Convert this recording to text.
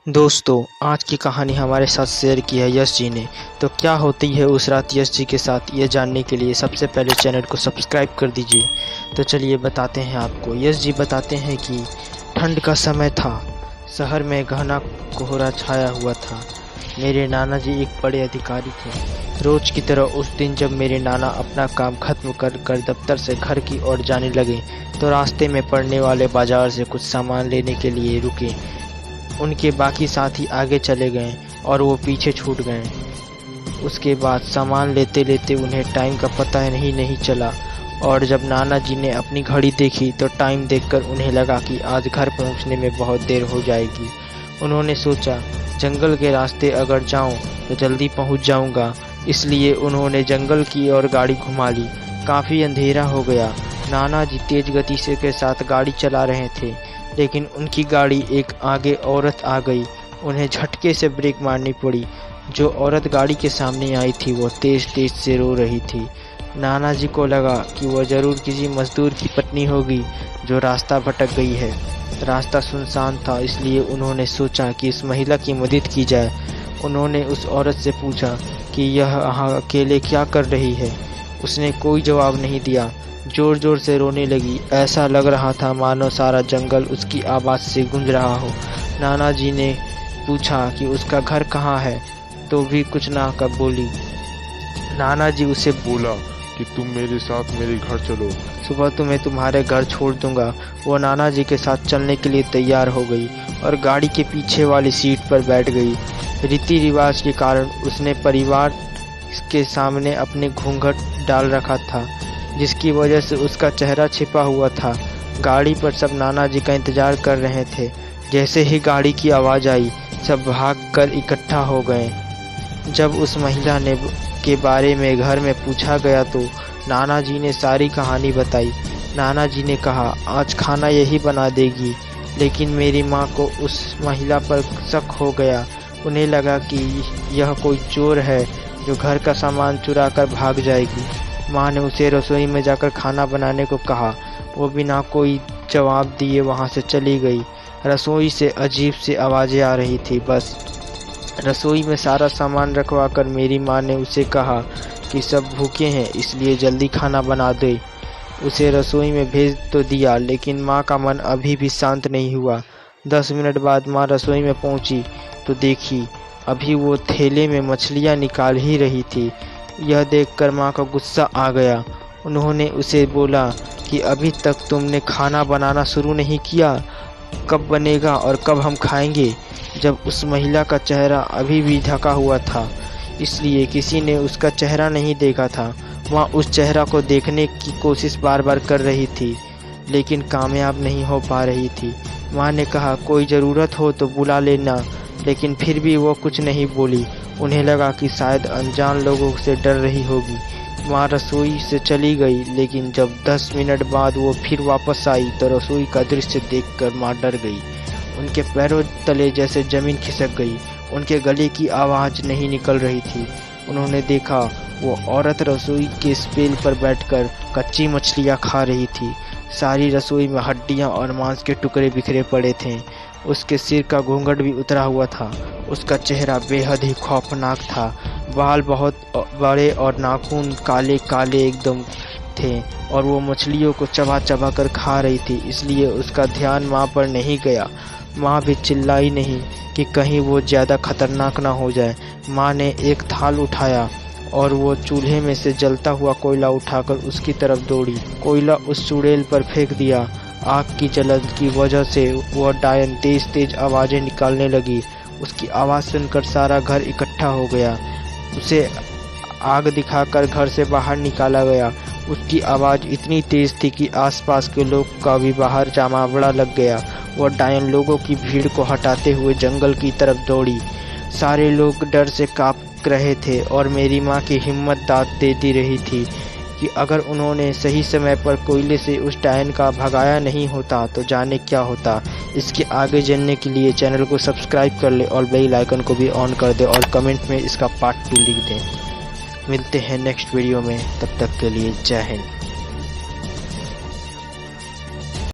दोस्तों, आज की कहानी हमारे साथ शेयर की है यश जी ने। तो क्या होती है उस रात यश जी के साथ, ये जानने के लिए सबसे पहले चैनल को सब्सक्राइब कर दीजिए। तो चलिए बताते हैं आपको। यश जी बताते हैं कि ठंड का समय था, शहर में घना कोहरा छाया हुआ था। मेरे नाना जी एक बड़े अधिकारी थे। रोज की तरह उस दिन जब मेरे नाना अपना काम खत्म कर दफ्तर से घर की ओर जाने लगे तो रास्ते में पड़ने वाले बाजार से कुछ सामान लेने के लिए रुके। उनके बाकी साथी आगे चले गए और वो पीछे छूट गए। उसके बाद सामान लेते लेते उन्हें टाइम का पता नहीं चला और जब नाना जी ने अपनी घड़ी देखी तो टाइम देखकर उन्हें लगा कि आज घर पहुंचने में बहुत देर हो जाएगी। उन्होंने सोचा जंगल के रास्ते अगर जाऊं तो जल्दी पहुंच जाऊंगा, इसलिए उन्होंने जंगल की ओर गाड़ी घुमा ली। काफ़ी अंधेरा हो गया। नाना जी तेज गति से के साथ गाड़ी चला रहे थे, लेकिन उनकी गाड़ी एक आगे औरत आ गई। उन्हें झटके से ब्रेक मारनी पड़ी। जो औरत गाड़ी के सामने आई थी वो तेज तेज से रो रही थी। नाना जी को लगा कि वह जरूर किसी मजदूर की पत्नी होगी जो रास्ता भटक गई है। रास्ता सुनसान था, इसलिए उन्होंने सोचा कि इस महिला की मदद की जाए। उन्होंने उस औरत से पूछा कि यह यहाँ अकेले क्या कर रही है। उसने कोई जवाब नहीं दिया। जोर जोर से रोने लगी। ऐसा लग रहा था मानो सारा जंगल उसकी आवाज़ से गूंज रहा हो। नाना जी ने पूछा कि उसका घर कहाँ है, तो भी कुछ ना कर बोली। नाना जी उसे बोला कि तुम मेरे साथ मेरे घर चलो, सुबह तुम्हें तुम्हारे घर छोड़ दूंगा। वो नाना जी के साथ चलने के लिए तैयार हो गई और गाड़ी के पीछे वाली सीट पर बैठ गई। रीति रिवाज के कारण उसने परिवार के सामने अपने घूंघट डाल रखा था, जिसकी वजह से उसका चेहरा छिपा हुआ था। गाड़ी पर सब नाना जी का इंतजार कर रहे थे। जैसे ही गाड़ी की आवाज़ आई सब भागकर इकट्ठा हो गए। जब उस महिला ने के बारे में घर में पूछा गया तो नाना जी ने सारी कहानी बताई। नाना जी ने कहा आज खाना यही बना देगी, लेकिन मेरी माँ को उस महिला पर शक हो गया। उन्हें लगा कि यह कोई चोर है जो घर का सामान चुरा कर भाग जाएगी। माँ ने उसे रसोई में जाकर खाना बनाने को कहा। वो बिना कोई जवाब दिए वहाँ से चली गई। रसोई से अजीब सी आवाज़ें आ रही थी। बस रसोई में सारा सामान रखवा कर मेरी माँ ने उसे कहा कि सब भूखे हैं, इसलिए जल्दी खाना बना दे। उसे रसोई में भेज तो दिया, लेकिन माँ का मन अभी भी शांत नहीं हुआ। 10 मिनट बाद माँ रसोई में पहुँची तो देखी अभी वो थैले में मछलियाँ निकाल ही रही थी। यह देखकर माँ का गुस्सा आ गया। उन्होंने उसे बोला कि अभी तक तुमने खाना बनाना शुरू नहीं किया, कब बनेगा और कब हम खाएंगे। जब उस महिला का चेहरा अभी भी ढका हुआ था, इसलिए किसी ने उसका चेहरा नहीं देखा था। वह उस चेहरा को देखने की कोशिश बार बार कर रही थी, लेकिन कामयाब नहीं हो पा रही थी। माँ ने कहा कोई ज़रूरत हो तो बुला लेना, लेकिन फिर भी वो कुछ नहीं बोली। उन्हें लगा कि शायद अनजान लोगों से डर रही होगी। माँ रसोई से चली गई, लेकिन जब 10 मिनट बाद वो फिर वापस आई तो रसोई का दृश्य देखकर माँ डर गई। उनके पैरों तले जैसे ज़मीन खिसक गई। उनके गले की आवाज़ नहीं निकल रही थी। उन्होंने देखा वो औरत रसोई के स्पेल पर बैठकर कच्ची मछलियाँ खा रही थी। सारी रसोई में हड्डियाँ और मांस के टुकड़े बिखरे पड़े थे। उसके सिर का घूंघट भी उतरा हुआ था। उसका चेहरा बेहद ही खौफनाक था। बाल बहुत बड़े और नाखून काले काले एकदम थे और वो मछलियों को चबा चबा कर खा रही थी, इसलिए उसका ध्यान माँ पर नहीं गया। माँ भी चिल्लाई नहीं कि कहीं वो ज़्यादा खतरनाक ना हो जाए। माँ ने एक थाल उठाया और वो चूल्हे में से जलता हुआ कोयला उठाकर उसकी तरफ दौड़ी। कोयला उस चुड़ैल पर फेंक दिया। आग की जलन की वजह से वह डायन तेज तेज आवाज़ें निकालने लगी। उसकी आवाज़ सुनकर सारा घर इकट्ठा हो गया। उसे आग दिखाकर घर से बाहर निकाला गया। उसकी आवाज़ इतनी तेज़ थी कि आसपास के लोग का भी बाहर जमावड़ा लग गया। वह डायन लोगों की भीड़ को हटाते हुए जंगल की तरफ दौड़ी। सारे लोग डर से काँप रहे थे और मेरी माँ की हिम्मत दाद देती रही थी कि अगर उन्होंने सही समय पर कोयले से उस डायन का भगाया नहीं होता तो जाने क्या होता। इसके आगे जानने के लिए चैनल को सब्सक्राइब कर ले और बेल आइकन को भी ऑन कर दे और कमेंट में इसका पार्ट 2 लिख दें। मिलते हैं नेक्स्ट वीडियो में, तब तक के लिए जय हिंद।